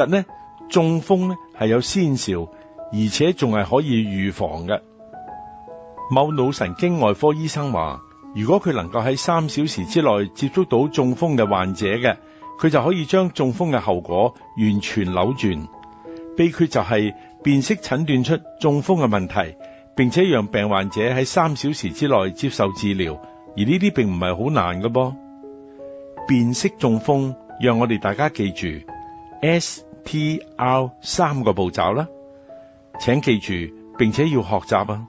實呢，中風呢係有先兆，而且仲係可以預防嘅。某腦神經外科醫生話，如果佢能夠喺3小時之內接觸到中風嘅患者嘅，佢就可以將中風嘅後果完全扭轉。秘訣就係辨識診斷出中風嘅問題，並且讓病患者喺3小時之內接受治療，而呢啲並唔係好難嘅噃。辨識中風，讓我哋大家記住 STR 3個步驟啦，請記住並且要學習啊！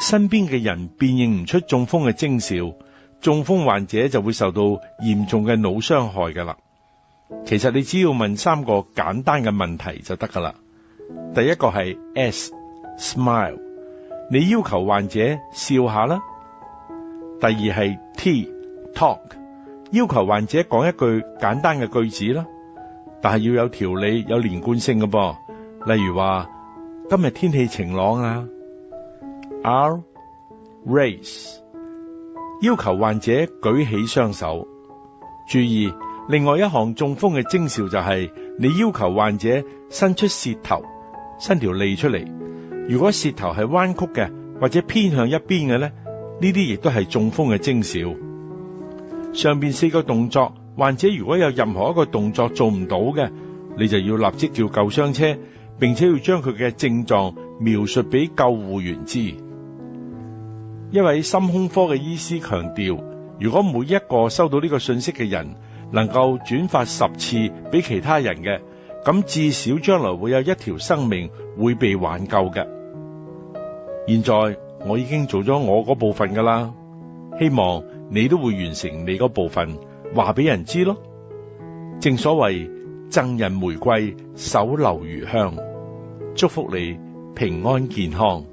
身邊嘅人辨認唔出中風嘅徵兆，中風患者就會受到嚴重嘅腦傷害噶啦。其實你只要問3個簡單嘅問題就得噶啦。第一個係 S，Smile， 你要求患者笑下啦。第二係 T，Talk， 要求患者講一句簡單嘅句子啦，但係要有條理、有連貫性嘅噃。例如話今日天氣晴朗啊。R，Raise， 要求患者舉起雙手。注意，另外一項中風嘅徵兆就係你要求患者伸出舌頭，伸條脷出嚟。如果舌頭係彎曲嘅或者偏向一邊嘅咧，呢啲亦都係中風嘅徵兆。上邊4個動作，患者如果有任何一個動作做唔到嘅，你就要立即叫救傷車，並且要將佢嘅症狀描述俾救護員知。一位心胸科嘅醫師強調，如果每一個收到呢個信息嘅人能夠轉發10次俾其他人嘅，咁至少將來會有1條生命會被挽救嘅。現在我已經做咗我嗰部分噶啦，希望你都會完成你嗰部分，話俾人知咯。正所謂贈人玫瑰，手留餘香，祝福你平安健康。